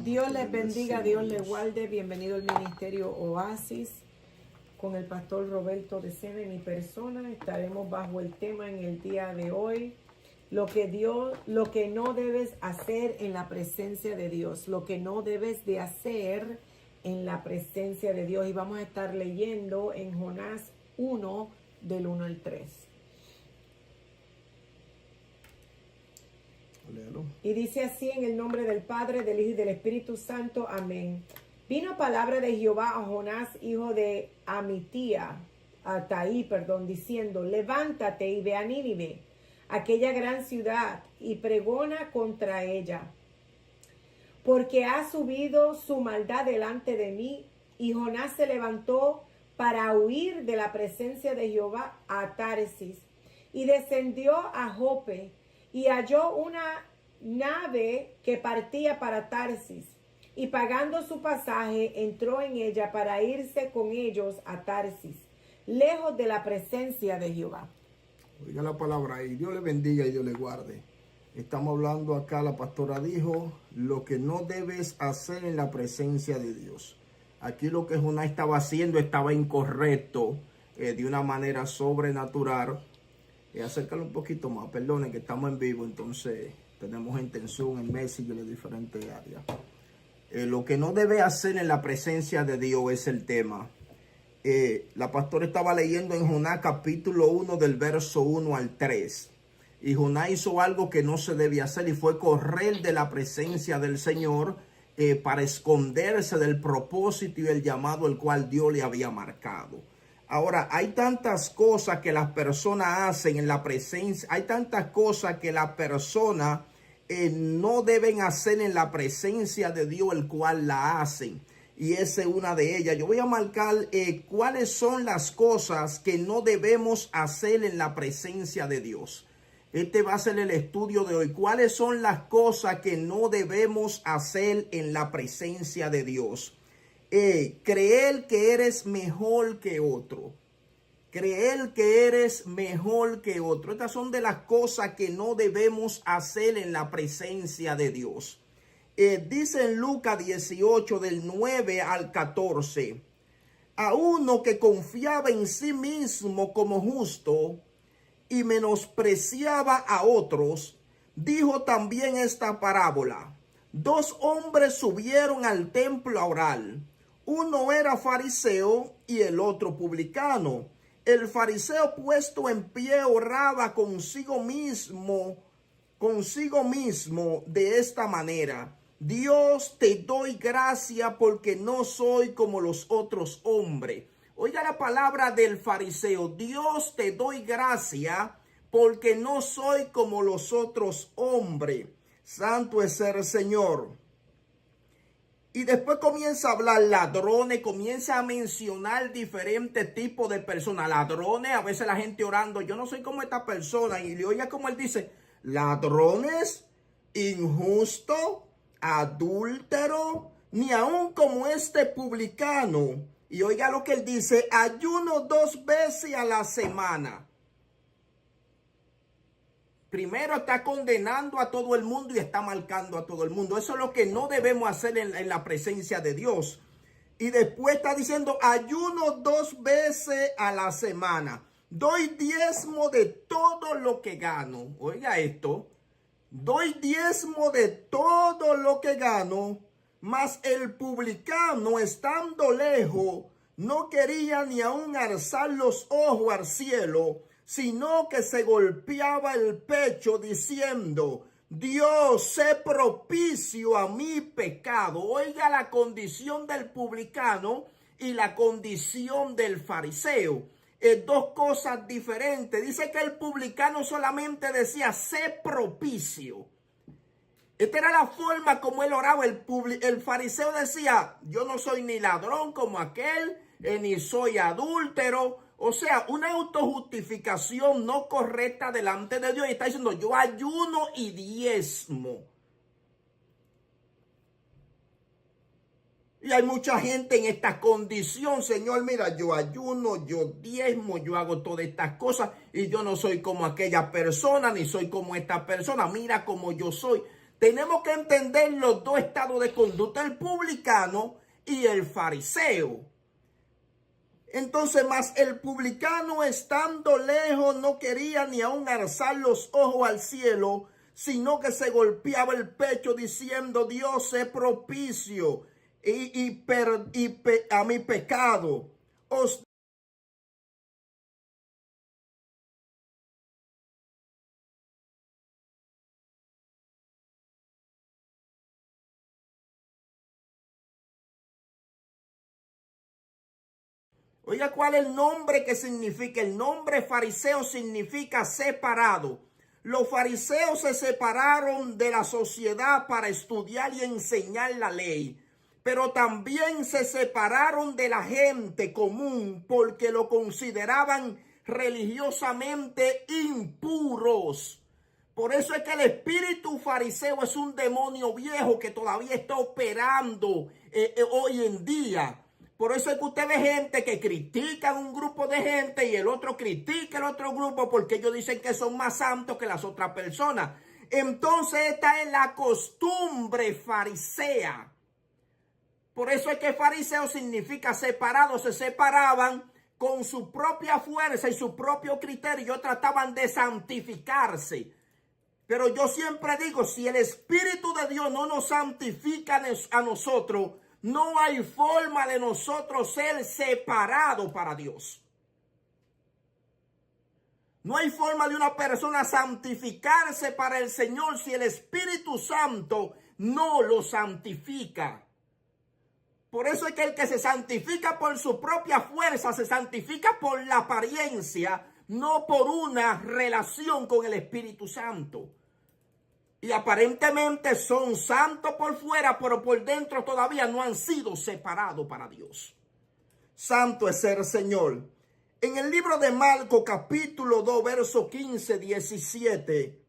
Dios les bendiga, Dios les guarde. Bienvenido al Ministerio Oasis con el pastor Roberto de Sena en mi persona. Estaremos bajo el tema en el día de hoy. Lo que no debes hacer en la presencia de Dios. Lo que no debes de hacer en la presencia de Dios. Y vamos a estar leyendo en Jonás 1, del 1 al 3. Léalo. Y dice así en el nombre del Padre, del Hijo y del Espíritu Santo. Amén. Vino palabra de Jehová a Jonás, hijo de Amittai, diciendo: levántate y ve a Nínive, aquella gran ciudad, y pregona contra ella, porque ha subido su maldad delante de mí. Y Jonás se levantó para huir de la presencia de Jehová a Tarsis, y descendió a Jope, y halló una nave que partía para Tarsis, y pagando su pasaje entró en ella para irse con ellos a Tarsis, lejos de la presencia de Jehová. Oiga la palabra ahí. Dios le bendiga y Dios le guarde. Estamos hablando acá, la pastora dijo, lo que no debes hacer en la presencia de Dios. Aquí lo que Jonás estaba haciendo estaba incorrecto, de una manera sobrenatural. Acércalo un poquito más, perdone que estamos en vivo, entonces tenemos en tensión en Messenger de diferentes áreas. Lo que no debe hacer en la presencia de Dios es el tema. La pastora estaba leyendo en Jonás capítulo 1 del verso 1 al 3. Y Jonás hizo algo que no se debía hacer y fue correr de la presencia del Señor para esconderse del propósito y el llamado el cual Dios le había marcado. Ahora, hay tantas cosas que las personas hacen en la presencia, hay tantas cosas que las personas no deben hacer en la presencia de Dios, el cual la hacen. Y esa es una de ellas. Yo voy a marcar cuáles son las cosas que no debemos hacer en la presencia de Dios. Este va a ser el estudio de hoy. ¿Cuáles son las cosas que no debemos hacer en la presencia de Dios? Creer que eres mejor que otro. Creer que eres mejor que otro. Estas son de las cosas que no debemos hacer en la presencia de Dios. Dice en Lucas 18 del 9 al 14. A uno que confiaba en sí mismo como justo y menospreciaba a otros, dijo también esta parábola. Dos hombres subieron al templo a orar. Uno era fariseo y el otro publicano. El fariseo, puesto en pie, oraba consigo mismo de esta manera: Dios, te doy gracia porque no soy como los otros hombres. Oiga la palabra del fariseo: Dios, te doy gracia porque no soy como los otros hombres. Santo es el Señor. Y después comienza a hablar ladrones, comienza a mencionar diferentes tipos de personas. Ladrones, a veces la gente orando, yo no soy como esta persona. Y le oiga como él dice: ladrones, injusto, adúltero, ni aun como este publicano. Y oiga lo que él dice: ayuno 2 veces a la semana. Primero está condenando a todo el mundo y está marcando a todo el mundo. Eso es lo que no debemos hacer en la presencia de Dios. Y después está diciendo: ayuno 2 veces a la semana. Doy diezmo de todo lo que gano. Oiga esto. Doy diezmo de todo lo que gano. Mas el publicano, estando lejos, no quería ni aun alzar los ojos al cielo, sino que se golpeaba el pecho diciendo: Dios, sé propicio a mi pecado. Oiga la condición del publicano y la condición del fariseo. Dos cosas diferentes. Dice que el publicano solamente decía: sé propicio. Esta era la forma como él oraba. El fariseo decía: yo no soy ni ladrón como aquel, ni soy adúltero. O sea, una autojustificación no correcta delante de Dios. Y está diciendo: yo ayuno y diezmo. Y hay mucha gente en esta condición: Señor, mira, yo ayuno, yo diezmo, yo hago todas estas cosas y yo no soy como aquella persona, ni soy como esta persona. Mira cómo yo soy. Tenemos que entender los dos estados de conducta, el publicano y el fariseo. Entonces, más el publicano, estando lejos, no quería ni aun alzar los ojos al cielo, sino que se golpeaba el pecho diciendo: Dios, sé propicio a mi pecado. Oiga, ¿cuál es el nombre que significa? El nombre fariseo significa separado. Los fariseos se separaron de la sociedad para estudiar y enseñar la ley, pero también se separaron de la gente común porque lo consideraban religiosamente impuros. Por eso es que el espíritu fariseo es un demonio viejo que todavía está operando hoy en día. Por eso es que usted ve gente que critica a un grupo de gente y el otro critica al otro grupo porque ellos dicen que son más santos que las otras personas. Entonces esta es la costumbre farisea. Por eso es que fariseo significa separado. Se separaban con su propia fuerza y su propio criterio. Ellos trataban de santificarse. Pero yo siempre digo, si el Espíritu de Dios no nos santifica a nosotros, no hay forma de nosotros ser separados para Dios. No hay forma de una persona santificarse para el Señor si el Espíritu Santo no lo santifica. Por eso es que el que se santifica por su propia fuerza, se santifica por la apariencia, no por una relación con el Espíritu Santo. Y aparentemente son santos por fuera, pero por dentro todavía no han sido separados para Dios. Santo es el Señor. En el libro de Marcos, capítulo 2, verso 15, 17.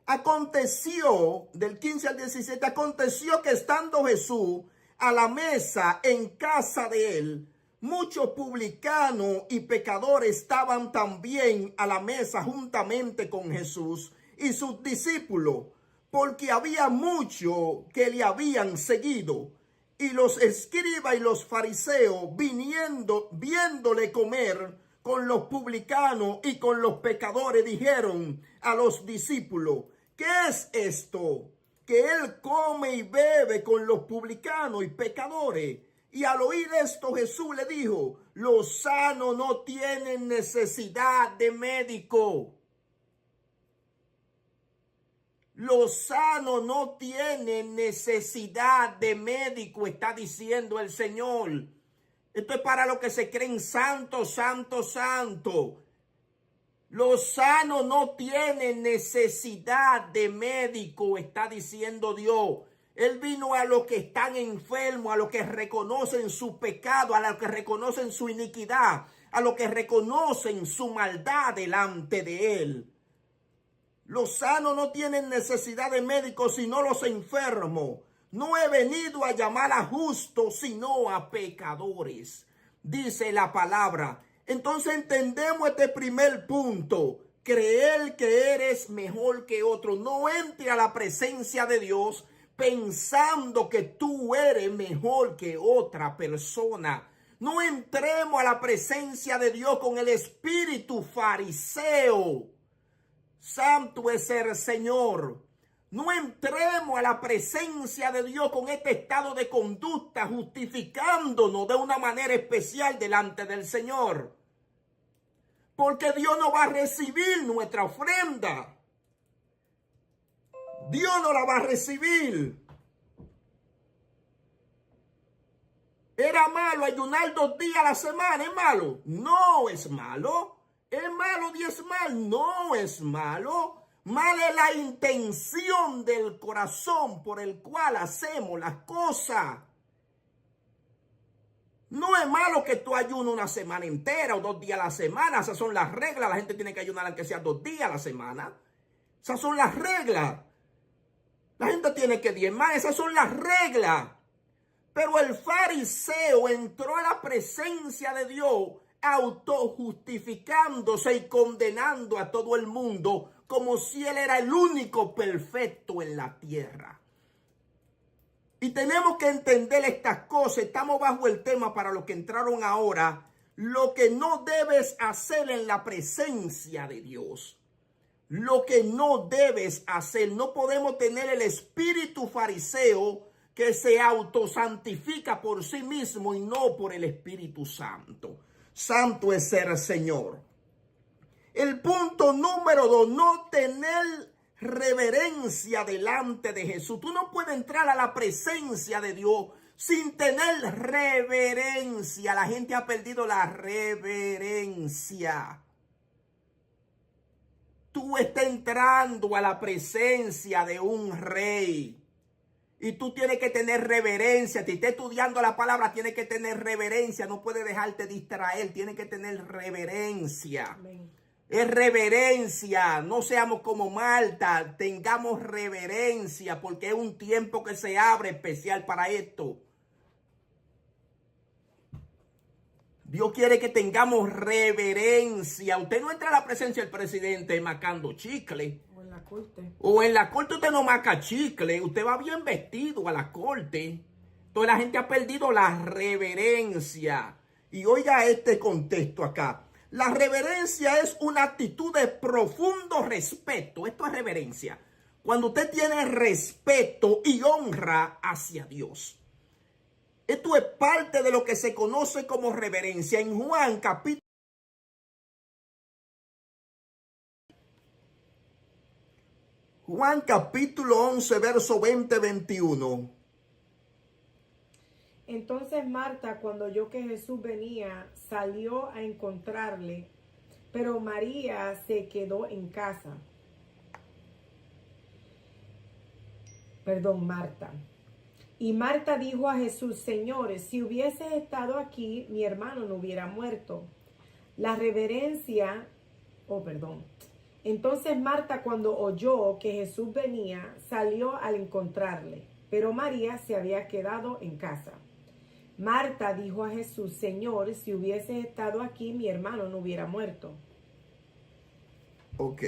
Aconteció, del 15 al 17, aconteció que estando Jesús a la mesa en casa de él, muchos publicanos y pecadores estaban también a la mesa juntamente con Jesús y sus discípulos, porque había muchos que le habían seguido. Y los escribas y los fariseos, viéndole comer con los publicanos y con los pecadores, dijeron a los discípulos: ¿qué es esto? Que él come y bebe con los publicanos y pecadores. Y al oír esto, Jesús le dijo: los sanos no tienen necesidad de médico. Los sanos no tienen necesidad de médico, está diciendo el Señor. Esto es para los que se creen santos, santos, santos. Los sanos no tienen necesidad de médico, está diciendo Dios. Él vino a los que están enfermos, a los que reconocen su pecado, a los que reconocen su iniquidad, a los que reconocen su maldad delante de Él. Los sanos no tienen necesidad de médicos, sino los enfermos. No he venido a llamar a justos, sino a pecadores, dice la palabra. Entonces entendemos este primer punto. Creer que eres mejor que otro. No entre a la presencia de Dios pensando que tú eres mejor que otra persona. No entremos a la presencia de Dios con el espíritu fariseo. Santo es el Señor. No entremos a la presencia de Dios con este estado de conducta, justificándonos de una manera especial delante del Señor. Porque Dios no va a recibir nuestra ofrenda. Dios no la va a recibir. ¿Era malo ayunar 2 días a la semana? ¿Es malo? No es malo. ¿Es malo diezmar? No es malo. Mala es la intención del corazón por el cual hacemos las cosas. No es malo que tú ayunes una semana entera o 2 días a la semana. Esas son las reglas. La gente tiene que ayunar aunque sea 2 días a la semana. Esas son las reglas. La gente tiene que diezmar. Esas son las reglas. Pero el fariseo entró a la presencia de Dios autojustificándose y condenando a todo el mundo como si Él era el único perfecto en la tierra. Y tenemos que entender estas cosas. Estamos bajo el tema para los que entraron ahora. Lo que no debes hacer en la presencia de Dios. Lo que no debes hacer. No podemos tener el espíritu fariseo que se autosantifica por sí mismo y no por el Espíritu Santo. Santo es el Señor. El punto número 2, no tener reverencia delante de Jesús. Tú no puedes entrar a la presencia de Dios sin tener reverencia. La gente ha perdido la reverencia. Tú estás entrando a la presencia de un rey. Y tú tienes que tener reverencia. Si estás estudiando la palabra, tienes que tener reverencia. No puedes dejarte distraer. Tienes que tener reverencia. Amén. Es reverencia. No seamos como Marta. Tengamos reverencia porque es un tiempo que se abre especial para esto. Dios quiere que tengamos reverencia. Usted no entra a la presencia del presidente macando chicle. O en la corte. O en la corte usted no maca chicle. Usted va bien vestido a la corte. Entonces la gente ha perdido la reverencia. Y oiga este contexto acá. La reverencia es una actitud de profundo respeto. Esto es reverencia. Cuando usted tiene respeto y honra hacia Dios. Esto es parte de lo que se conoce como reverencia. En Juan capítulo 11, verso 20-21. Entonces Marta, cuando oyó que Jesús venía, salió a encontrarle, pero María se quedó en casa. Marta. Y Marta dijo a Jesús: Señor, si hubieses estado aquí, mi hermano no hubiera muerto. Entonces Marta, cuando oyó que Jesús venía, salió al encontrarle, pero María se había quedado en casa. Marta dijo a Jesús: Señor, si hubieses estado aquí, mi hermano no hubiera muerto. Ok.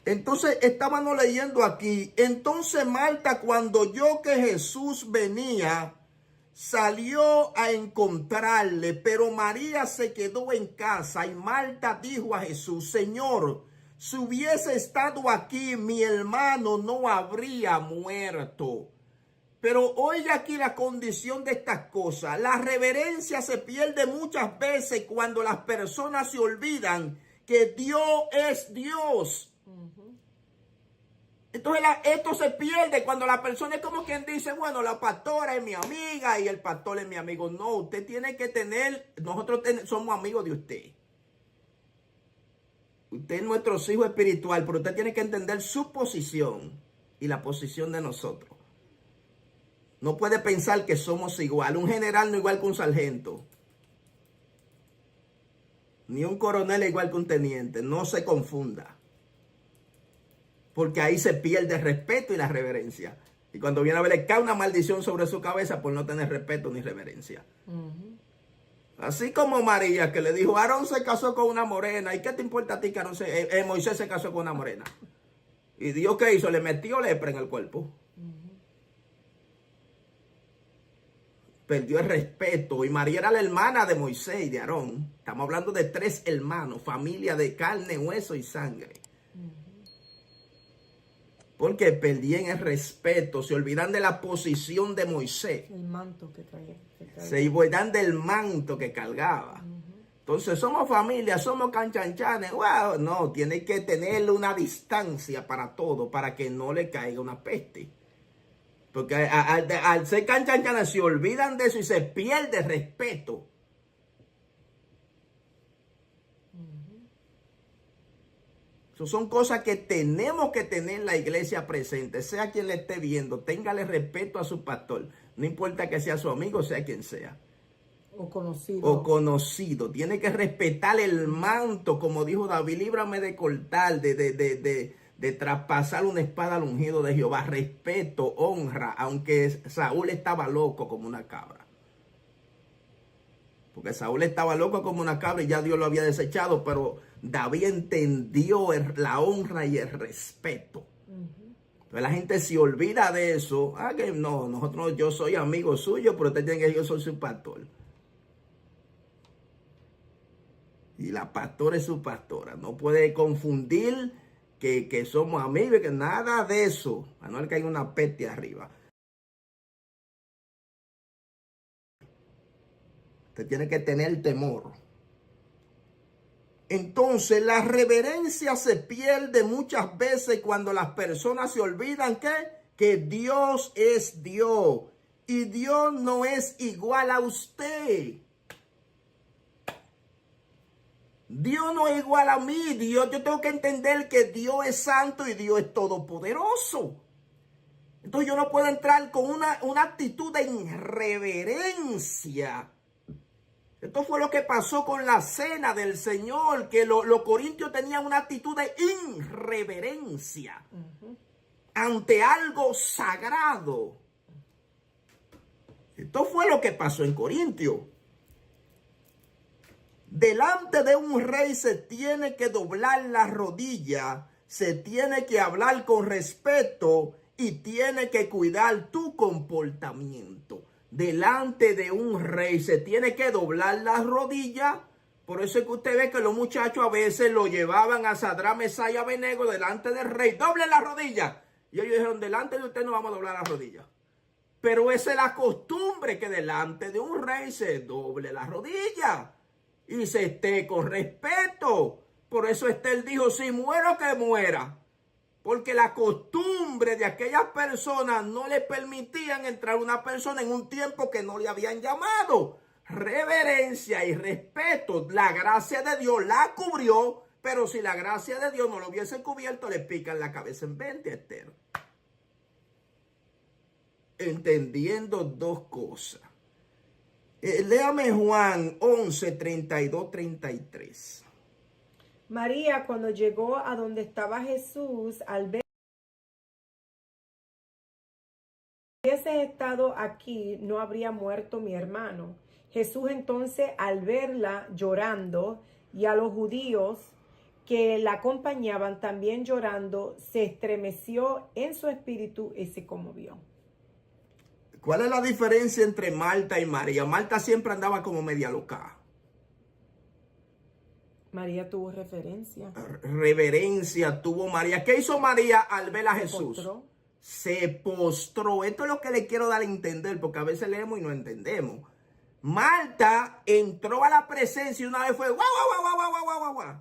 Entonces estábamos leyendo aquí. Entonces Marta, cuando oyó que Jesús venía, salió a encontrarle, pero María se quedó en casa. Y Marta dijo a Jesús: Señor, si hubiese estado aquí, mi hermano no habría muerto. Pero oiga aquí la condición de estas cosas. La reverencia se pierde muchas veces cuando las personas se olvidan que Dios es Dios. Entonces esto se pierde cuando la persona es como quien dice: bueno, la pastora es mi amiga y el pastor es mi amigo. No, usted tiene que tener, somos amigos de usted. Usted es nuestro hijo espiritual, pero usted tiene que entender su posición y la posición de nosotros. No puede pensar que somos igual. Un general no es igual que un sargento. Ni un coronel es igual que un teniente. No se confunda. Porque ahí se pierde el respeto y la reverencia. Y cuando viene a ver, le cae una maldición sobre su cabeza por no tener respeto ni reverencia. Así como María, que le dijo: Aarón se casó con una morena. ¿Y qué te importa a ti que Moisés se casó con una morena? Y Dios, ¿qué hizo? Le metió lepra en el cuerpo. Perdió el respeto. Y María era la hermana de Moisés y de Aarón. Estamos hablando de 3 hermanos, familia de carne, hueso y sangre. Porque perdían el respeto, se olvidan de la posición de Moisés. El manto que traía. Se olvidan del manto que cargaba. Entonces somos familia, somos canchanchanes. Wow, no, tiene que tener una distancia para todo, para que no le caiga una peste. Porque al ser canchanchanes se olvidan de eso y se pierde el respeto. Eso son cosas que tenemos que tener en la iglesia presente. Sea quien le esté viendo, téngale respeto a su pastor. No importa que sea su amigo, sea quien sea. O conocido. O conocido. Tiene que respetar el manto, como dijo David: líbrame de cortar, de traspasar una espada al ungido de Jehová. Respeto, honra, aunque Saúl estaba loco como una cabra. Porque Saúl estaba loco como una cabra y ya Dios lo había desechado, pero David entendió la honra y el respeto. Pero la gente se olvida de eso. Que no, nosotros, yo soy amigo suyo, pero usted tiene que decir, yo soy su pastor. Y la pastora es su pastora. No puede confundir que somos amigos, que nada de eso. A no le caiga una peste arriba. Usted tiene que tener temor. Entonces la reverencia se pierde muchas veces cuando las personas se olvidan que Dios es Dios. Y Dios no es igual a usted. Dios no es igual a mí. Yo tengo que entender que Dios es santo y Dios es todopoderoso. Entonces yo no puedo entrar con una actitud de irreverencia. Esto fue lo que pasó con la cena del Señor, que los corintios tenían una actitud de irreverencia ante algo sagrado. Esto fue lo que pasó en Corintio. Delante de un rey se tiene que doblar la rodilla, se tiene que hablar con respeto y tiene que cuidar tu comportamiento. Delante de un rey se tiene que doblar la rodilla. Por eso es que usted ve que los muchachos a veces lo llevaban a Sadrach, Mesach y Abednego delante del rey. ¡Doble la rodilla! Y ellos dijeron, delante de usted no vamos a doblar la rodilla. Pero esa es la costumbre, que delante de un rey se doble la rodilla y se esté con respeto. Por eso él dijo, si muero que muera. Porque la costumbre de aquellas personas no le permitían entrar una persona en un tiempo que no le habían llamado. Reverencia y respeto. La gracia de Dios la cubrió, pero si la gracia de Dios no lo hubiese cubierto, le pican la cabeza en 20, Esther. Entendiendo dos cosas. Léame Juan 11, 32, 33. María, cuando llegó a donde estaba Jesús, al ver que hubiese estado aquí, no habría muerto mi hermano. Jesús entonces, al verla llorando, y a los judíos que la acompañaban también llorando, se estremeció en su espíritu y se conmovió. ¿Cuál es la diferencia entre Marta y María? Marta siempre andaba como media loca. María tuvo reverencia. Reverencia tuvo María. ¿Qué hizo María al ver a Jesús? Postró. Se postró. Esto es lo que le quiero dar a entender, porque a veces leemos y no entendemos. Marta entró a la presencia y una vez fue guau, guau, guau, guau, guau, guau, guau.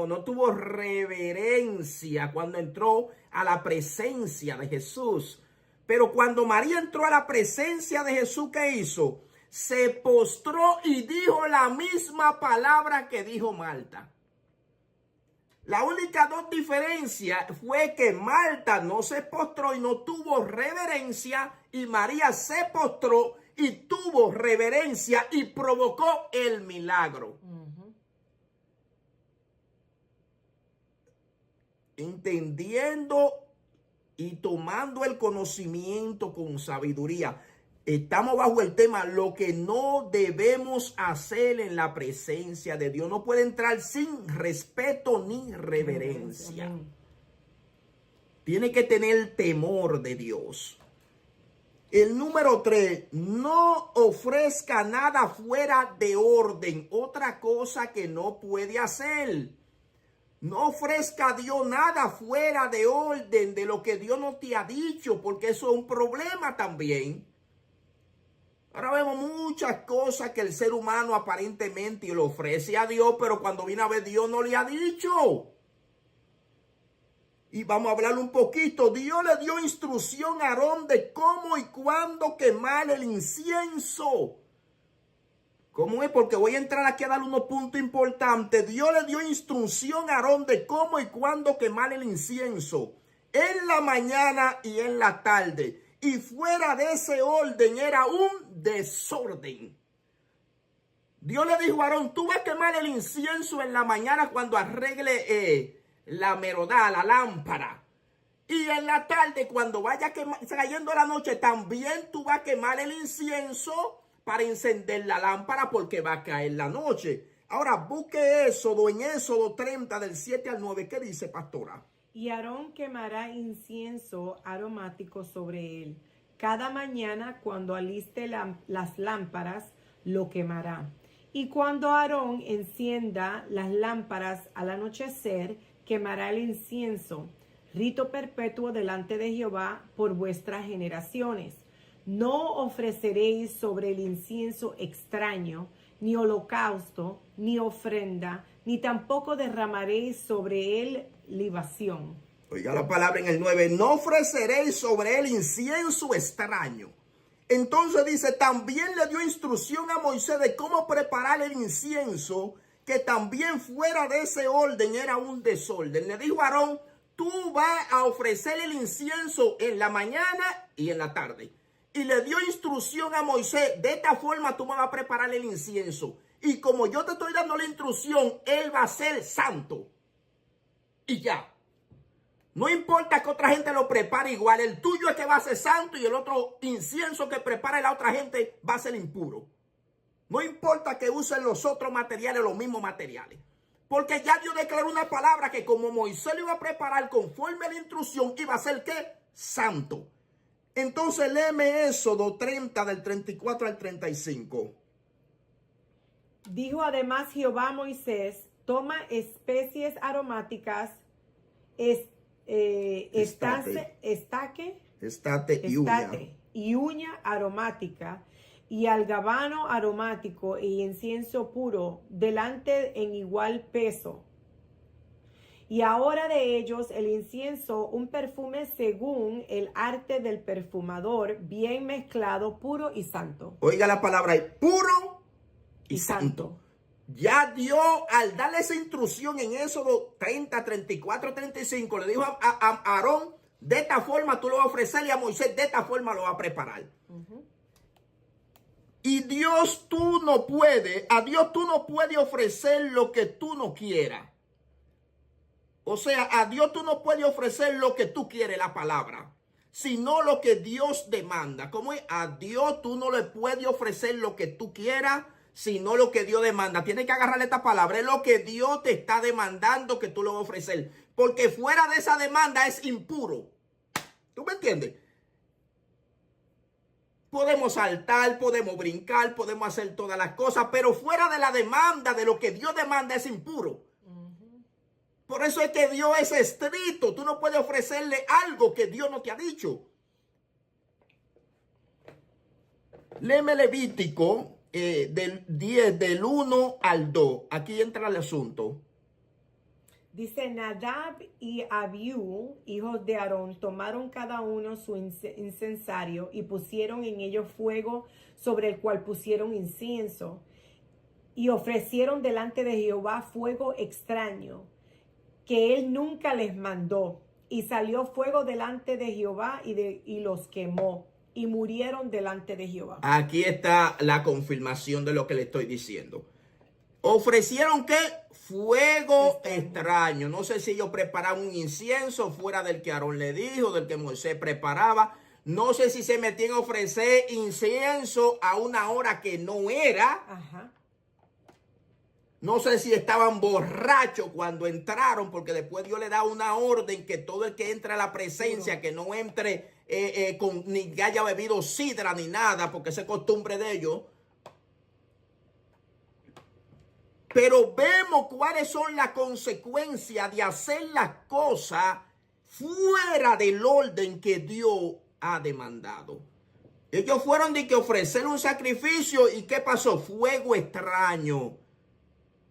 No tuvo reverencia cuando entró a la presencia de Jesús. Pero cuando María entró a la presencia de Jesús, ¿qué hizo? Se postró y dijo la misma palabra que dijo Marta. La única dos diferencias fue que Marta no se postró y no tuvo reverencia, y María se postró y tuvo reverencia y provocó el milagro. Entendiendo y tomando el conocimiento con sabiduría. Estamos bajo el tema lo que no debemos hacer en la presencia de Dios. No puede entrar sin respeto ni reverencia. Tiene que tener temor de Dios. El número 3, no ofrezca nada fuera de orden. Otra cosa que no puede hacer. No ofrezca a Dios nada fuera de orden de lo que Dios no te ha dicho, porque eso es un problema también. Ahora vemos muchas cosas que el ser humano aparentemente le ofrece a Dios, pero cuando viene a ver, Dios no le ha dicho. Y vamos a hablar un poquito. Dios le dio instrucción a Aarón de cómo y cuándo quemar el incienso. ¿Cómo es? Porque voy a entrar aquí a dar unos puntos importantes. Dios le dio instrucción a Aarón de cómo y cuándo quemar el incienso. En la mañana y en la tarde. Y fuera de ese orden era un desorden. Dios le dijo a Aarón, tú vas a quemar el incienso en la mañana cuando arregle la merodá, la lámpara. Y en la tarde, cuando vaya cayendo la noche, también tú vas a quemar el incienso para encender la lámpara, porque va a caer la noche. Ahora busque Éxodo, en Éxodo 30 del 7 al 9. ¿Qué dice, pastora? Y Aarón quemará incienso aromático sobre él. Cada mañana cuando aliste las lámparas, lo quemará. Y cuando Aarón encienda las lámparas al anochecer, quemará el incienso. Rito perpetuo delante de Jehová por vuestras generaciones. No ofreceréis sobre el incienso extraño, ni holocausto, ni ofrenda, ni tampoco derramaréis sobre él libación. Oiga la palabra en el 9. No ofreceréis sobre él incienso extraño. Entonces dice, también le dio instrucción a Moisés de cómo preparar el incienso, que también fuera de ese orden era un desorden. Le dijo a Aarón, tú vas a ofrecer el incienso en la mañana y en la tarde. Y le dio instrucción a Moisés, de esta forma tú me vas a preparar el incienso. Y como yo te estoy dando la instrucción, él va a ser santo. Y ya. No importa que otra gente lo prepare igual, el tuyo es que va a ser santo y el otro incienso que prepare la otra gente va a ser impuro. No importa que usen los otros materiales, los mismos materiales. Porque ya Dios declaró una palabra que como Moisés lo iba a preparar conforme a la instrucción, iba a ser ¿qué? Santo. Entonces léeme Éxodo 30 del 34 al 35. Dijo además Jehová a Moisés, toma especies aromáticas, Estate y uña aromática, y algabano aromático y incienso puro, delante en igual peso. Y ahora de ellos el incienso, un perfume según el arte del perfumador, bien mezclado, puro y santo. Oiga la palabra ahí, puro y santo. Ya Dios, al darle esa instrucción en Éxodo 30, 34, 35, le dijo a Aarón, de esta forma tú lo vas a ofrecer, y a Moisés de esta forma lo va a preparar. Y a Dios tú no puedes ofrecer lo que tú no quieras. O sea, a Dios tú no puedes ofrecer lo que tú quieres, la palabra, sino lo que Dios demanda. ¿Cómo es? A Dios tú no le puedes ofrecer lo que tú quieras, sino lo que Dios demanda. Tienes que agarrarle esta palabra. Es lo que Dios te está demandando que tú lo vas a ofrecer. Porque fuera de esa demanda es impuro. ¿Tú me entiendes? Podemos saltar, podemos brincar, podemos hacer todas las cosas, pero fuera de la demanda, de lo que Dios demanda, es impuro. Por eso es que Dios es estricto. Tú no puedes ofrecerle algo que Dios no te ha dicho. Léeme Levítico del 10, del 1 al 2. Aquí entra el asunto. Dice, Nadab y Abiú, hijos de Aarón, tomaron cada uno su incensario y pusieron en ello fuego sobre el cual pusieron incienso. Y ofrecieron delante de Jehová fuego extraño, que él nunca les mandó. Y salió fuego delante de Jehová y los quemó. Y murieron delante de Jehová. Aquí está la confirmación de lo que le estoy diciendo. Ofrecieron ¿qué? Fuego extraño. No sé si ellos preparaban un incienso fuera del que Aarón le dijo, del que Moisés preparaba. No sé si se metían a ofrecer incienso a una hora que no era. Ajá. No sé si estaban borrachos cuando entraron, porque después Dios le da una orden que todo el que entra a la presencia, que no entre ni que haya bebido sidra ni nada, porque esa es costumbre de ellos. Pero vemos cuáles son las consecuencias de hacer las cosas fuera del orden que Dios ha demandado. Ellos fueron de que ofrecer un sacrificio, y ¿qué pasó? Fuego extraño.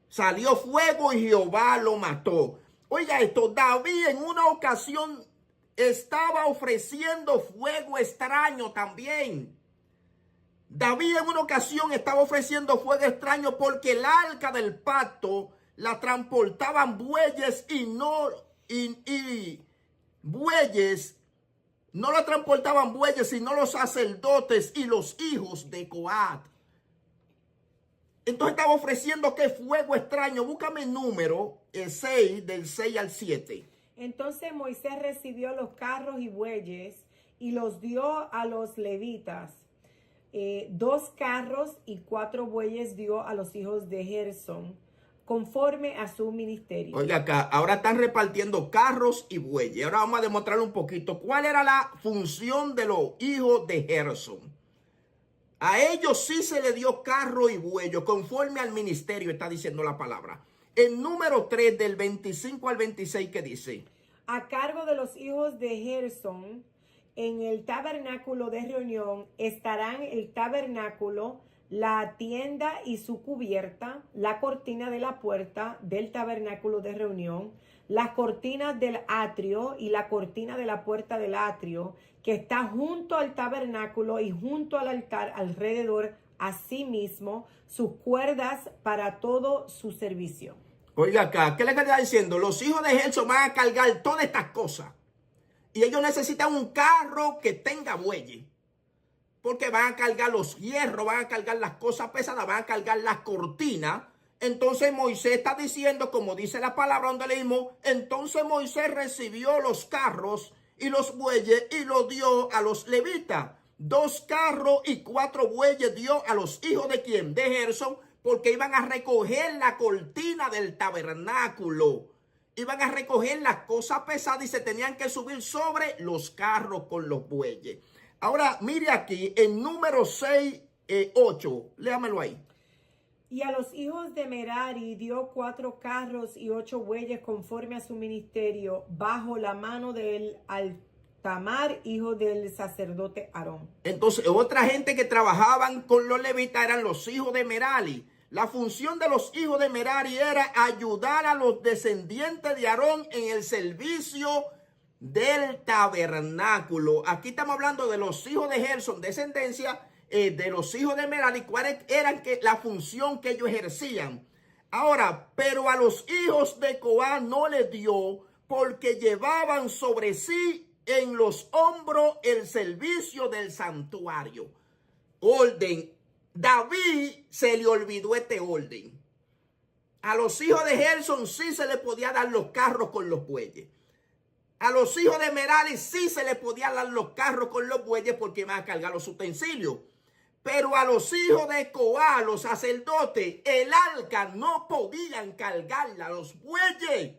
Salió fuego y Jehová lo mató. Oiga esto, David en una ocasión estaba ofreciendo fuego extraño también. David en una ocasión estaba ofreciendo fuego extraño porque el arca del pacto la transportaban bueyes bueyes. No la transportaban bueyes, sino los sacerdotes y los hijos de Coat. Entonces estaba ofreciendo que fuego extraño. Búscame el número 6, del 6 al 7. Entonces Moisés recibió los carros y bueyes y los dio a los levitas. 2 carros y 4 bueyes dio a los hijos de Gersón, conforme a su ministerio. Oiga acá, ahora están repartiendo carros y bueyes. Ahora vamos a demostrar un poquito cuál era la función de los hijos de Gerson. A ellos sí se le dio carro y bueyes, conforme al ministerio, está diciendo la palabra. En número 3, del 25 al 26, ¿qué dice? A cargo de los hijos de Gerson, en el tabernáculo de reunión estarán el tabernáculo, la tienda y su cubierta, la cortina de la puerta del tabernáculo de reunión, las cortinas del atrio y la cortina de la puerta del atrio, que está junto al tabernáculo y junto al altar alrededor, asimismo sus cuerdas para todo su servicio. Oiga acá, ¿qué le está diciendo? Los hijos de Gerson van a cargar todas estas cosas. Y ellos necesitan un carro que tenga bueyes. Porque van a cargar los hierros, van a cargar las cosas pesadas, van a cargar las cortinas. Entonces Moisés está diciendo, como dice la palabra donde leímos, entonces Moisés recibió los carros y los bueyes y los dio a los levitas. 2 carros y 4 bueyes dio a los hijos de ¿quién? De Gerson, porque iban a recoger la cortina del tabernáculo. Iban a recoger las cosas pesadas y se tenían que subir sobre los carros con los bueyes. Ahora, mire aquí, en número 6, 8, léamelo ahí. Y a los hijos de Merari dio 4 carros y 8 bueyes conforme a su ministerio, bajo la mano del Tamar, hijo del sacerdote Aarón. Entonces, otra gente que trabajaban con los levitas eran los hijos de Merari. La función de los hijos de Merari era ayudar a los descendientes de Aarón en el servicio del tabernáculo. Aquí estamos hablando de los hijos de Gerson, descendencia de los hijos de Merari, cuál era la función que ellos ejercían. Ahora, pero a los hijos de Coat no les dio, porque llevaban sobre sí en los hombros el servicio del santuario. Orden. David se le olvidó este orden. A los hijos de Gerson sí se le podía dar los carros con los bueyes. A los hijos de Merari sí se le podía dar los carros con los bueyes porque iban a cargar los utensilios. Pero a los hijos de Coat, los sacerdotes, el arca no podían cargarla a los bueyes.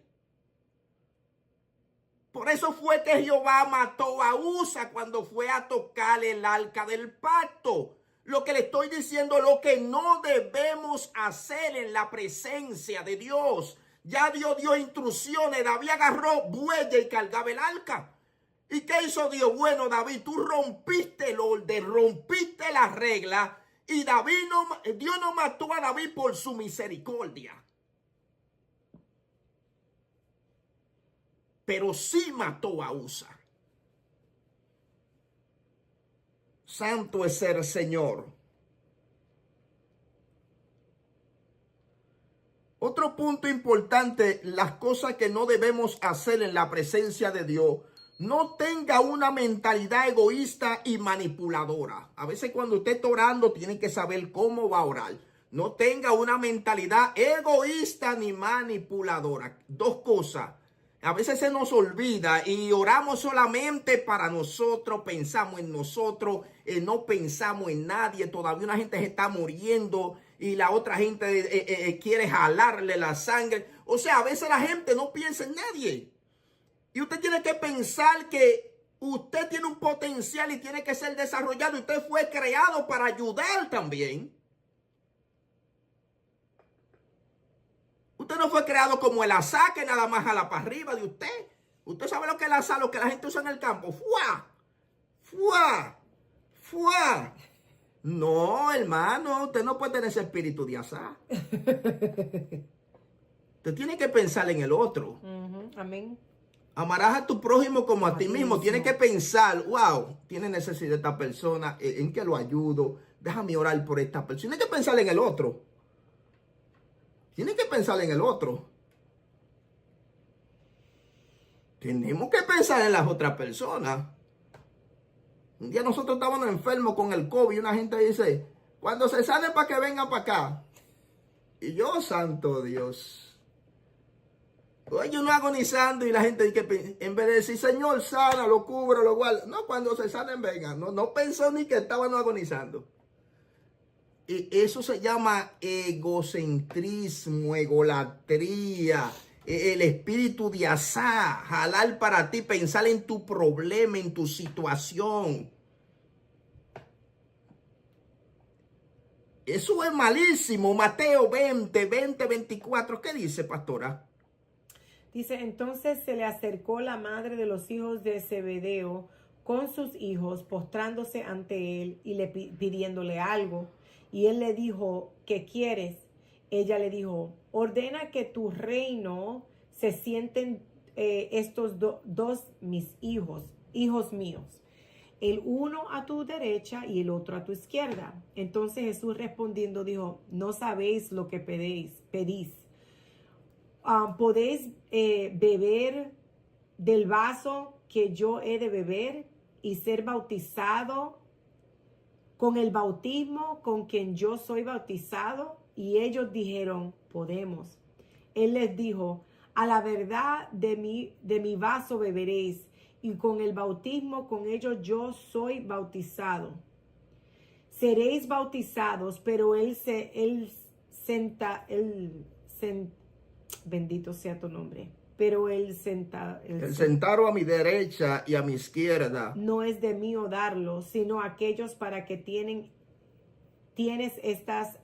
Por eso fue que Jehová mató a Usa cuando fue a tocar el arca del pacto. Lo que le estoy diciendo, lo que no debemos hacer en la presencia de Dios. Ya Dios dio instrucciones. David agarró bueyes y cargaba el arca. ¿Y qué hizo Dios? Bueno, David, tú rompiste el orden, rompiste la regla. Y Dios no mató a David por su misericordia. Pero sí mató a Usa. Santo es el Señor. Otro punto importante, las cosas que no debemos hacer en la presencia de Dios. No tenga una mentalidad egoísta y manipuladora. A veces cuando usted está orando, tiene que saber cómo va a orar. No tenga una mentalidad egoísta ni manipuladora. 2 cosas. A veces se nos olvida y oramos solamente para nosotros, pensamos en nosotros, no pensamos en nadie. Todavía una gente se está muriendo y la otra gente quiere jalarle la sangre. O sea, a veces la gente no piensa en nadie. Y usted tiene que pensar que usted tiene un potencial y tiene que ser desarrollado. Usted fue creado para ayudar también. Usted no fue creado como el azar que nada más jala para arriba de usted. Usted sabe lo que es el azar, lo que la gente usa en el campo. ¡Fua! ¡Fua! ¡Fua! No, hermano, usted no puede tener ese espíritu de azar. Usted tiene que pensar en el otro. Amén. Amarás a tu prójimo como a ti mismo. Tienes que pensar, wow, tiene necesidad esta persona, en que lo ayudo. Déjame orar por esta persona. Tienes que pensar en el otro. Tienes que pensar en el otro. Tenemos que pensar en las otras personas. Un día nosotros estábamos enfermos con el COVID y una gente dice, cuando se sane para que venga para acá. Y yo, santo Dios. Oye, uno agonizando y la gente dice que en vez de decir, Señor, sana, lo cubra, lo guarda. No, cuando se sanen vengan. No pensó ni que estaban agonizando. Eso se llama egocentrismo, egolatría, el espíritu de Asa, jalar para ti, pensar en tu problema, en tu situación. Eso es malísimo. Mateo 24. ¿Qué dice, pastora? Dice, entonces se le acercó la madre de los hijos de Zebedeo con sus hijos, postrándose ante él y pidiéndole algo. Y él le dijo, ¿qué quieres? Ella le dijo, ordena que tu reino se sienten estos dos mis hijos míos, el uno a tu derecha y el otro a tu izquierda. Entonces Jesús respondiendo dijo, no sabéis lo que pedís. ¿Podéis beber del vaso que yo he de beber y ser bautizado con el bautismo con quien yo soy bautizado? Y ellos dijeron, podemos. Él les dijo, a la verdad de mi vaso beberéis, y con el bautismo con ellos yo soy bautizado. Seréis bautizados, pero bendito sea tu nombre. Pero el sentado a mi derecha y a mi izquierda no es de mí darlo, sino aquellos para que estás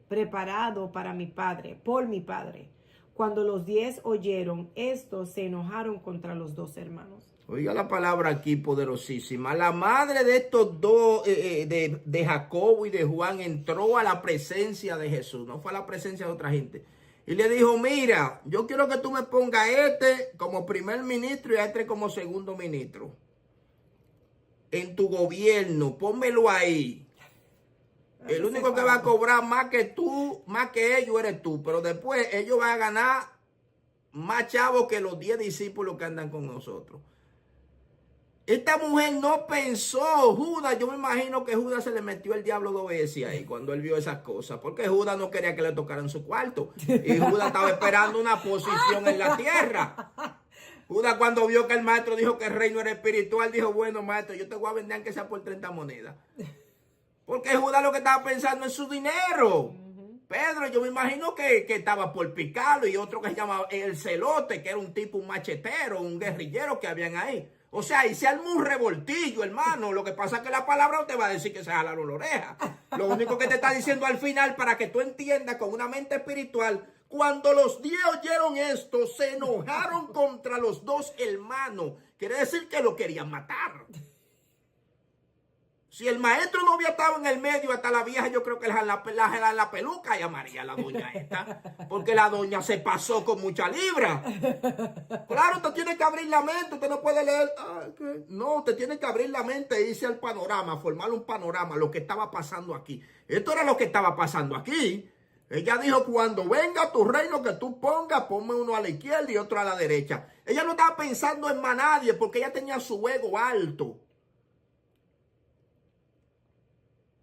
preparado para mi Padre, por mi Padre. Cuando los 10 oyeron esto, se enojaron contra los dos hermanos. Oiga la palabra aquí poderosísima. La madre de estos dos, de Jacobo y de Juan, entró a la presencia de Jesús. No fue a la presencia de otra gente. Y le dijo, mira, yo quiero que tú me pongas a este como primer ministro y a este como segundo ministro. En tu gobierno, pónmelo ahí. El único que va a cobrar más que tú, más que ellos, eres tú. Pero después ellos van a ganar más chavos que los 10 discípulos que andan con nosotros. Esta mujer no pensó, Judas, yo me imagino que Judas se le metió el diablo 2 veces ahí cuando él vio esas cosas. Porque Judas no quería que le tocaran su cuarto. Y Judas estaba esperando una posición en la tierra. Judas cuando vio que el maestro dijo que el reino era espiritual, dijo, bueno maestro, yo te voy a vender aunque sea por 30 monedas. Porque Judas lo que estaba pensando en su dinero. Pedro, yo me imagino que estaba por picarlo, y otro que se llamaba el Celote, que era un tipo, un machetero, un guerrillero que habían ahí. O sea, y se armó un revoltillo, hermano. Lo que pasa es que la palabra no te va a decir que se jalaron la oreja. Lo único que te está diciendo al final, para que tú entiendas con una mente espiritual, cuando los 10 oyeron esto, se enojaron contra los dos hermanos. Quiere decir que lo querían matar. Si el maestro no había estado en el medio, hasta la vieja, yo creo que la peluca llamaría a la doña esta. Porque la doña se pasó con mucha libra. Claro, usted tiene que abrir la mente, usted no puede leer. No, usted tiene que abrir la mente e irse al panorama, formar un panorama, lo que estaba pasando aquí. Esto era lo que estaba pasando aquí. Ella dijo, cuando venga tu reino que tú pongas, ponme uno a la izquierda y otro a la derecha. Ella no estaba pensando en más nadie porque ella tenía su ego alto.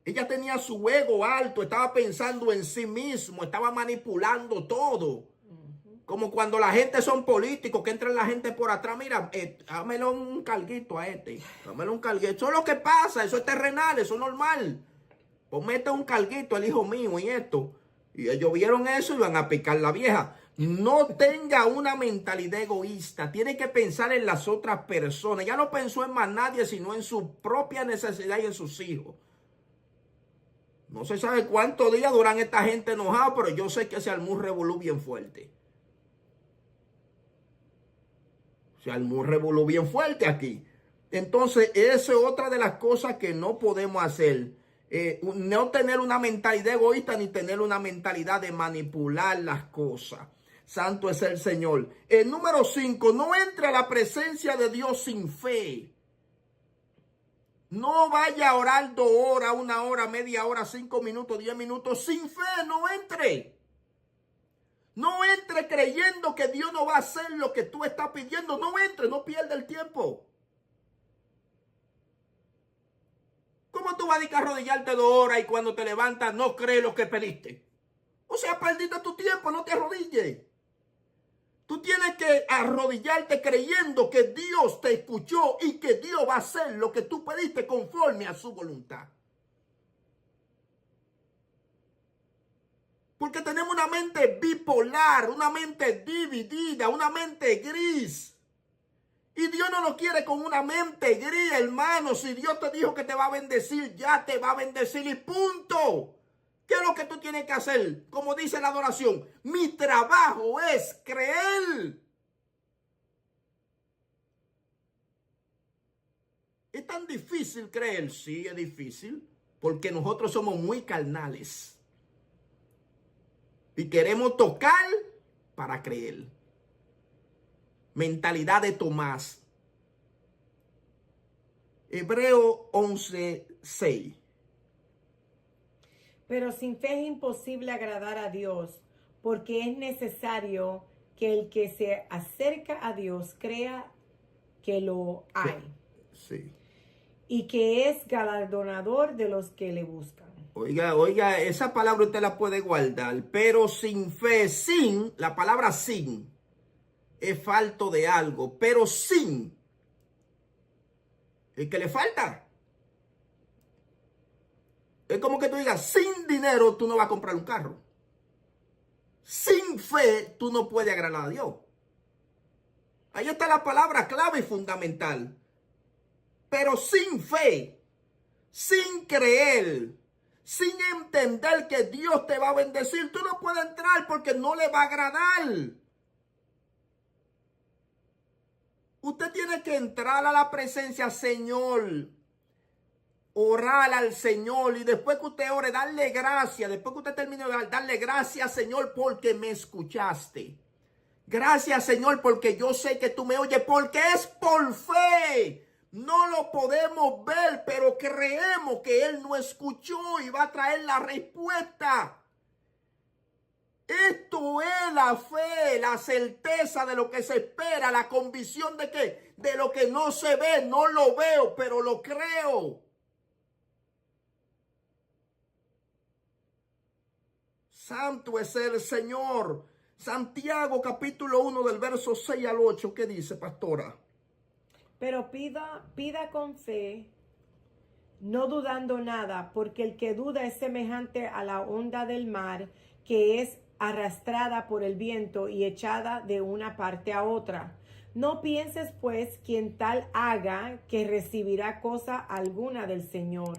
Ella tenía su ego alto, estaba pensando en sí mismo, estaba manipulando todo. Como cuando la gente son políticos, que entra la gente por atrás, mira, dámelo un carguito a este, dámelo un carguito. Eso es lo que pasa, eso es terrenal, eso es normal. Pues mete un carguito al hijo mío y esto. Y ellos vieron eso y van a picar la vieja. No tenga una mentalidad egoísta, tiene que pensar en las otras personas. Ya no pensó en más nadie, sino en su propia necesidad y en sus hijos. No se sabe cuántos días duran esta gente enojada, pero yo sé que se armó un revolú bien fuerte. Se armó un revolú bien fuerte aquí. Entonces, esa es otra de las cosas que no podemos hacer. No tener una mentalidad egoísta ni tener una mentalidad de manipular las cosas. Santo es el Señor. El número 5, no entre a la presencia de Dios sin fe. No vaya a orar 2 horas, 1 hora, media hora, 5 minutos, 10 minutos. Sin fe, no entre. No entre creyendo que Dios no va a hacer lo que tú estás pidiendo. No entre, no pierda el tiempo. ¿Cómo tú vas a dedicar a arrodillarte 2 horas y cuando te levantas no crees lo que pediste? O sea, perdiste tu tiempo, no te arrodilles. Tú tienes que arrodillarte creyendo que Dios te escuchó y que Dios va a hacer lo que tú pediste conforme a su voluntad. mente bipolar, una mente dividida, una mente gris. Y Dios no lo quiere con una mente gris, hermano. Si Dios te dijo que te va a bendecir, ya te va a bendecir y punto. ¿Qué es lo que tú tienes que hacer? Como dice la adoración, mi trabajo es creer. ¿Es tan difícil creer? Sí, es difícil, porque nosotros somos muy carnales. Y queremos tocar para creer. Mentalidad de Tomás. Hebreo 11:6. Pero sin fe es imposible agradar a Dios, porque es necesario que el que se acerca a Dios crea que lo hay. Sí. Y que es galardonador de los que le buscan. Oiga, esa palabra usted la puede guardar, pero sin fe, sin, la palabra sin, es falto de algo, pero sin, el que le falta. Es como que tú digas, sin dinero tú no vas a comprar un carro. Sin fe tú no puedes agradar a Dios. Ahí está la palabra clave y fundamental. Pero sin fe, sin creer, sin entender que Dios te va a bendecir, tú no puedes entrar porque no le va a agradar. Usted tiene que entrar a la presencia, Señor. Orar al Señor y después que usted ore, darle gracias. Después que usted termine de orar, darle gracias, Señor, porque me escuchaste. Gracias, Señor, porque yo sé que tú me oyes, porque es por fe. No lo podemos ver, pero creemos que Él nos escuchó y va a traer la respuesta. Esto es la fe, la certeza de lo que se espera, la convicción de que de lo que no se ve, no lo veo, pero lo creo. Santo es el Señor. Santiago capítulo 1 del verso 6 al 8. ¿Qué dice, pastora? Pero pida con fe, no dudando nada, porque el que duda es semejante a la onda del mar, que es arrastrada por el viento y echada de una parte a otra. No pienses, pues, quien tal haga, que recibirá cosa alguna del Señor.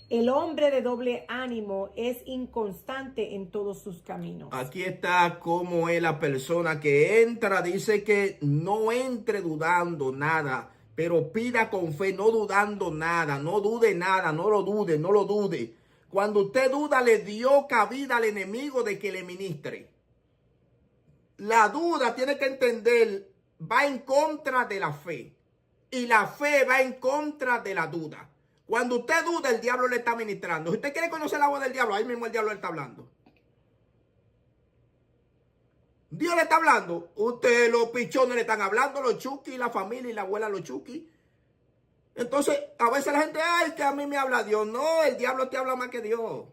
El hombre de doble ánimo es inconstante en todos sus caminos. Aquí está cómo es la persona que entra. Dice que no entre dudando nada, pero pida con fe, no dudando nada. No dude nada, no lo dude, no lo dude. Cuando usted duda, le dio cabida al enemigo de que le ministre. La duda, tiene que entender, va en contra de la fe. Y la fe va en contra de la duda. Cuando usted duda, el diablo le está ministrando. Si usted quiere conocer la voz del diablo, ahí mismo el diablo le está hablando. Dios le está hablando. Usted, los pichones le están hablando, los chuquis, la familia y la abuela, los chuquis. Entonces, a veces la gente, ay, que a mí me habla Dios. No, el diablo te habla más que Dios.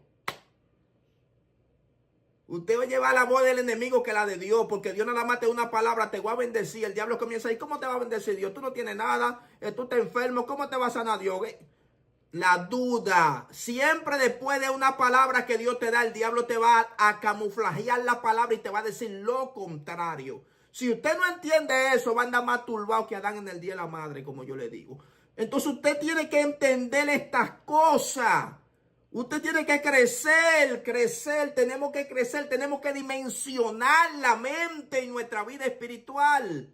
Usted va a llevar la voz del enemigo que la de Dios, porque Dios nada más te da una palabra, te va a bendecir. El diablo comienza a decir, ¿cómo te va a bendecir Dios? Tú no tienes nada, tú estás enfermo, ¿cómo te va a sanar Dios? La duda, siempre después de una palabra que Dios te da, el diablo te va a camuflajear la palabra y te va a decir lo contrario. Si usted no entiende eso, va a andar más turbado que Adán en el día de la madre, como yo le digo. Entonces usted tiene que entender estas cosas. Usted tiene que crecer, tenemos que crecer, tenemos que dimensionar la mente y nuestra vida espiritual.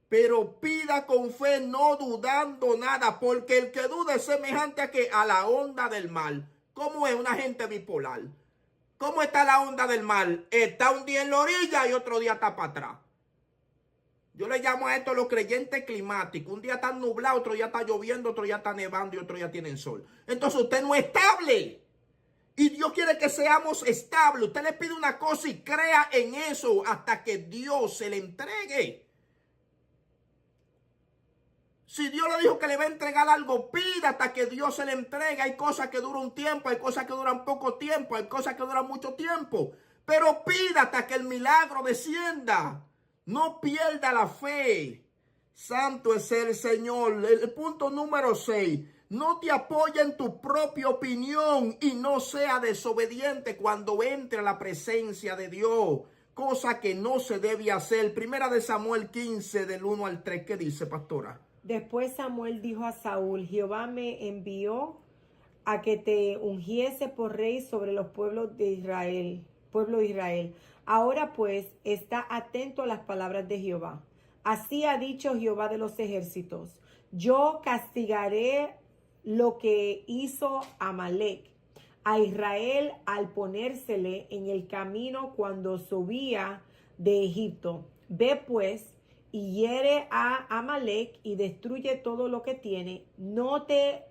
Pero pida con fe, no dudando nada, porque el que duda es semejante a la onda del mar. ¿Cómo es una gente bipolar? ¿Cómo está la onda del mar? Está un día en la orilla y otro día está para atrás. Yo le llamo a esto los creyentes climáticos. Un día está nublado, otro día está lloviendo, otro día está nevando y otro día tienen sol. Entonces usted no es estable. Y Dios quiere que seamos estables. Usted le pide una cosa y crea en eso hasta que Dios se le entregue. Si Dios le dijo que le va a entregar algo, pida hasta que Dios se le entregue. Hay cosas que duran un tiempo, hay cosas que duran poco tiempo, hay cosas que duran mucho tiempo. Pero pida hasta que el milagro descienda. No pierda la fe. Santo es el Señor. El punto número 6. No te apoye en tu propia opinión y no sea desobediente cuando entre a la presencia de Dios. Cosa que no se debe hacer. Primera de Samuel 15, del 1 al 3. ¿Qué dice, pastora? Después Samuel dijo a Saúl: Jehová me envió a que te ungiese por rey sobre los pueblos de Israel, pueblo de Israel. Ahora pues, está atento a las palabras de Jehová. Así ha dicho Jehová de los ejércitos: yo castigaré lo que hizo Amalec a Israel al ponérsele en el camino cuando subía de Egipto. Ve pues y hiere a Amalec y destruye todo lo que tiene. No te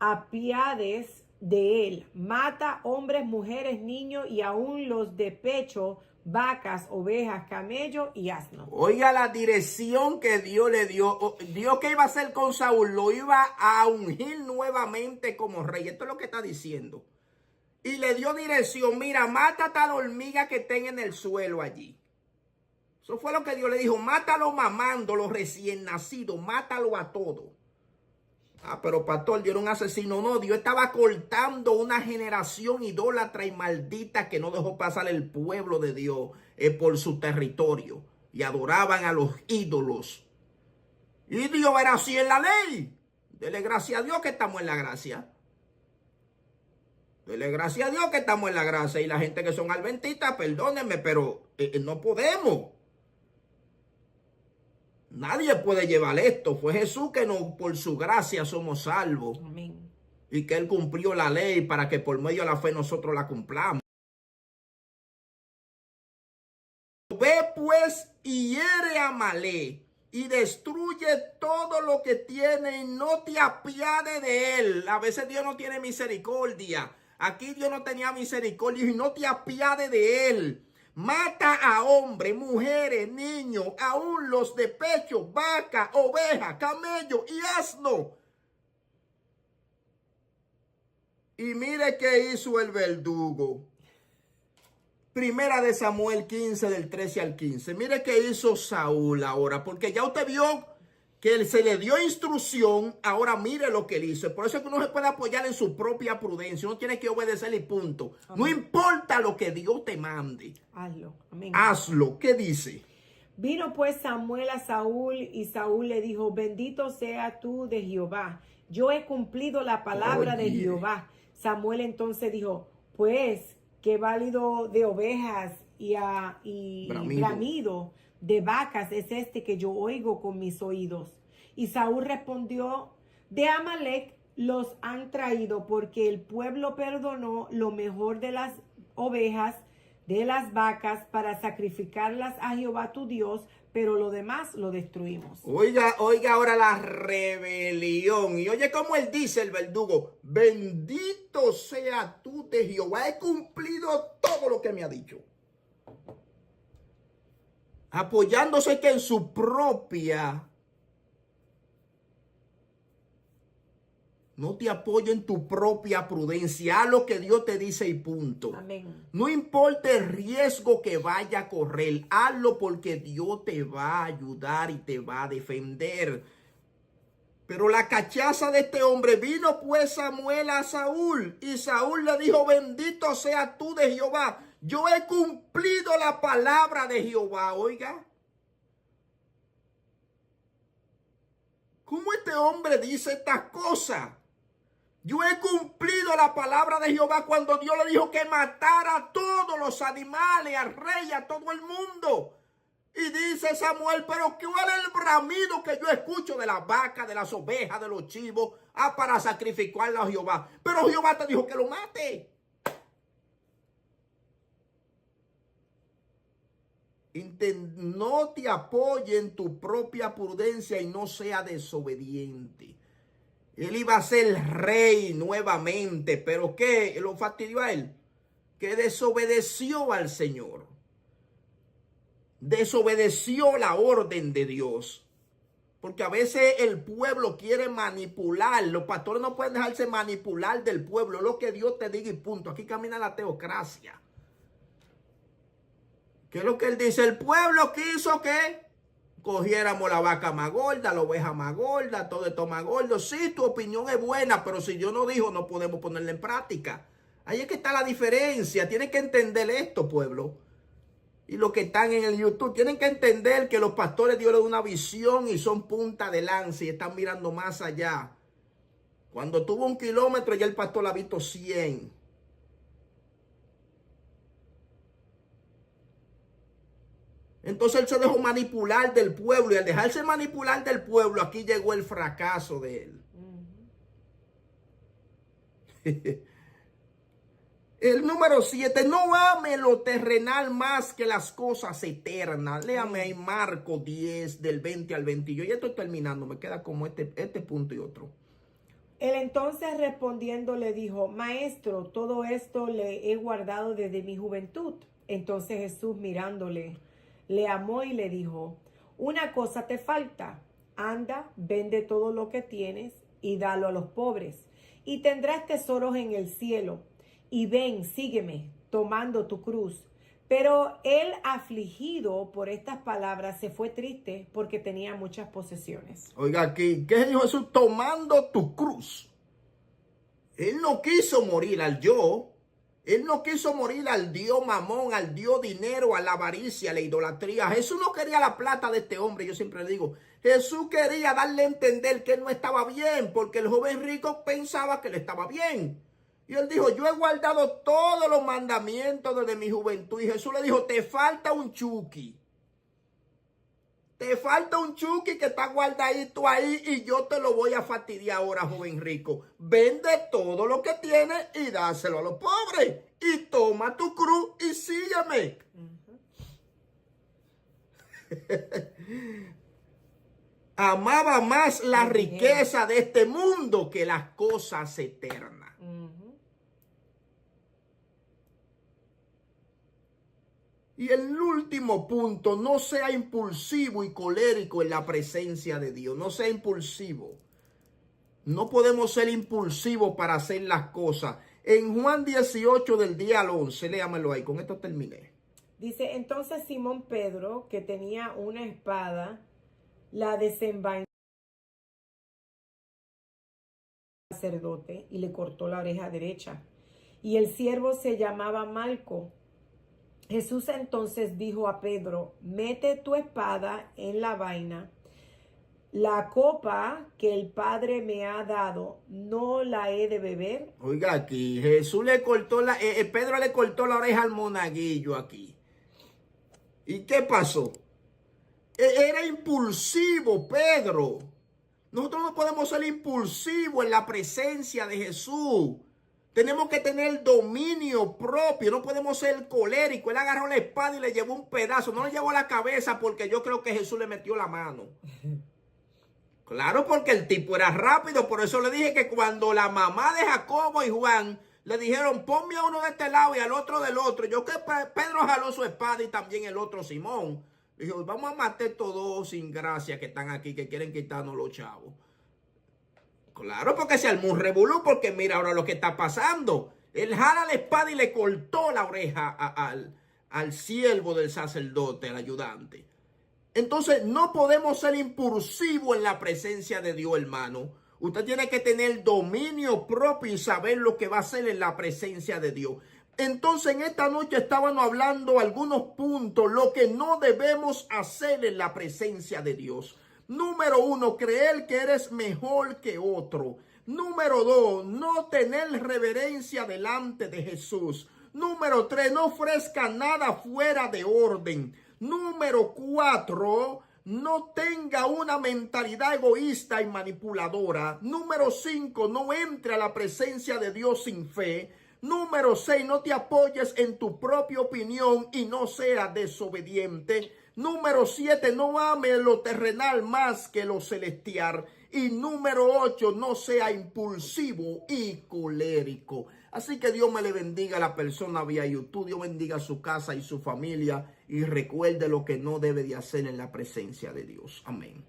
apiades de él. Mata hombres, mujeres, niños y aún los de pecho, vacas, ovejas, camellos y asnos. Oiga la dirección que Dios le dio. Dios, ¿qué iba a hacer con Saúl? Lo iba a ungir nuevamente como rey. Esto es lo que está diciendo. Y le dio dirección. Mira, mata a tal hormiga que estén en el suelo allí. Eso fue lo que Dios le dijo. Mátalo mamando, los recién nacidos. Mátalo a todo. Ah, pero pastor, Dios era un asesino. No, Dios estaba cortando una generación idólatra y maldita que no dejó pasar el pueblo de Dios por su territorio. Y adoraban a los ídolos. Y Dios era así en la ley. Dele gracias a Dios que estamos en la gracia. Dele gracias a Dios que estamos en la gracia. Y la gente que son adventistas, perdónenme, pero no podemos. Nadie puede llevar esto. Fue Jesús que nos, por su gracia somos salvos. Amén. Y que Él cumplió la ley para que por medio de la fe nosotros la cumplamos. Ve pues y hiere a Amalec y destruye todo lo que tiene y no te apiades de él. A veces Dios no tiene misericordia. Aquí Dios no tenía misericordia y no te apiades de él. Mata a hombres, mujeres, niños, aún los de pecho, vaca, oveja, camello y asno. Y mire qué hizo el verdugo. Primera de Samuel 15, del 13 al 15. Mire qué hizo Saúl ahora, porque ya usted vio que él se le dio instrucción. Ahora mire lo que él hizo. Por eso es que uno se puede apoyar en su propia prudencia. Uno tiene que obedecer y punto. Amén. No importa lo que Dios te mande. Hazlo. Amén. Hazlo. ¿Qué dice? Vino pues Samuel a Saúl y Saúl le dijo: bendito sea tú de Jehová. Yo he cumplido la palabra de Jehová. Samuel entonces dijo: pues qué válido de ovejas y bramido de vacas es este que yo oigo con mis oídos. Y Saúl respondió: de Amalec los han traído, porque el pueblo perdonó lo mejor de las ovejas, de las vacas, para sacrificarlas a Jehová tu Dios, pero lo demás lo destruimos. Oiga ahora la rebelión. Y oye cómo él dice, el verdugo: bendito sea tú de Jehová, he cumplido todo lo que me ha dicho. Apoyándose que en su propia. No te apoyo en tu propia prudencia. Haz lo que Dios te dice y punto. Amén. No importa el riesgo que vaya a correr. Hazlo porque Dios te va a ayudar y te va a defender. Pero la cachaza de este hombre: vino pues Samuel a Saúl. Y Saúl le dijo: bendito sea tú de Jehová. Yo he cumplido la palabra de Jehová. Oiga. ¿Cómo este hombre dice estas cosas? Yo he cumplido la palabra de Jehová cuando Dios le dijo que matara a todos los animales, al rey, a todo el mundo. Y dice Samuel: pero ¿cuál es el bramido que yo escucho de las vacas, de las ovejas, de los chivos, para sacrificarla a Jehová? Pero Jehová te dijo que lo mate. No te apoye en tu propia prudencia y no sea desobediente. Él iba a ser rey nuevamente, pero ¿qué lo fastidió a él? Que desobedeció al Señor. Desobedeció la orden de Dios. Porque a veces el pueblo quiere manipular. Los pastores no pueden dejarse manipular del pueblo. Lo que Dios te diga y punto. Aquí camina la teocracia. ¿Qué es lo que él dice? El pueblo quiso que cogiéramos la vaca más gorda, la oveja más gorda, todo esto más gordo. Sí, tu opinión es buena, pero si Dios no dijo, no podemos ponerla en práctica. Ahí es que está la diferencia. Tienen que entender esto, pueblo. Y los que están en el YouTube tienen que entender que los pastores Dios les da una visión y son punta de lanza y están mirando más allá. Cuando tuvo 1 kilómetro ya el pastor ha visto 100. Entonces él se dejó manipular del pueblo y al dejarse manipular del pueblo aquí llegó el fracaso de él. El número 7, no ame lo terrenal más que las cosas eternas. Léame ahí Marcos 10 del 20 al 20. Yo ya estoy terminando, me queda como este punto y otro. Él entonces respondiendo le dijo, Maestro, todo esto le he guardado desde mi juventud. Entonces Jesús mirándole, le amó y le dijo, una cosa te falta, anda, vende todo lo que tienes y dalo a los pobres, y tendrás tesoros en el cielo, y ven, sígueme, tomando tu cruz. Pero él, afligido por estas palabras, se fue triste porque tenía muchas posesiones. Oiga aquí, ¿qué dijo Jesús? Tomando tu cruz. Él no quiso morir al yo. Él no quiso morir al Dios mamón, al Dios dinero, a la avaricia, a la idolatría. Jesús no quería la plata de este hombre, yo siempre le digo. Jesús quería darle a entender que él no estaba bien, porque el joven rico pensaba que él estaba bien. Y él dijo, yo he guardado todos los mandamientos desde mi juventud. Y Jesús le dijo, te falta un chuki. Te falta un chuki que está guardadito ahí y yo te lo voy a fastidiar ahora, joven rico. Vende todo lo que tienes y dáselo a los pobres. Y toma tu cruz y sígueme. Amaba más la riqueza de este mundo que las cosas eternas. Y el último punto, no sea impulsivo y colérico en la presencia de Dios. No sea impulsivo. No podemos ser impulsivos para hacer las cosas. En Juan 18 del día al 11, léamelo ahí, con esto terminé. Dice, entonces Simón Pedro, que tenía una espada, la desenvainó al sacerdote y le cortó la oreja derecha. Y el siervo se llamaba Malco. Jesús entonces dijo a Pedro, mete tu espada en la vaina. La copa que el Padre me ha dado, ¿no la he de beber? Oiga aquí, Jesús le cortó Pedro le cortó la oreja al monaguillo aquí. ¿Y qué pasó? Era impulsivo Pedro. Nosotros no podemos ser impulsivos en la presencia de Jesús. Tenemos que tener dominio propio, no podemos ser coléricos. Él agarró la espada y le llevó un pedazo, no le llevó la cabeza porque yo creo que Jesús le metió la mano. Claro, porque el tipo era rápido, por eso le dije que cuando la mamá de Jacobo y Juan le dijeron, ponme a uno de este lado y al otro del otro, yo que Pedro jaló su espada y también el otro Simón. Dijo, vamos a matar estos dos sin gracia que están aquí, que quieren quitarnos los chavos. Claro, porque se armó un revolú, porque mira ahora lo que está pasando. Él jala la espada y le cortó la oreja al siervo del sacerdote, al ayudante. Entonces, no podemos ser impulsivos en la presencia de Dios, hermano. Usted tiene que tener dominio propio y saber lo que va a hacer en la presencia de Dios. Entonces, en esta noche estábamos hablando algunos puntos, lo que no debemos hacer en la presencia de Dios. Número 1, creer que eres mejor que otro. Número 2, no tener reverencia delante de Jesús. Número 3, no ofrezca nada fuera de orden. Número 4, no tenga una mentalidad egoísta y manipuladora. Número 5, no entre a la presencia de Dios sin fe. Número 6, no te apoyes en tu propia opinión y no seas desobediente. Número 7, no ame lo terrenal más que lo celestial. Y número 8, no sea impulsivo y colérico. Así que Dios me le bendiga a la persona vía YouTube. Dios bendiga su casa y su familia. Y recuerde lo que no debe de hacer en la presencia de Dios. Amén.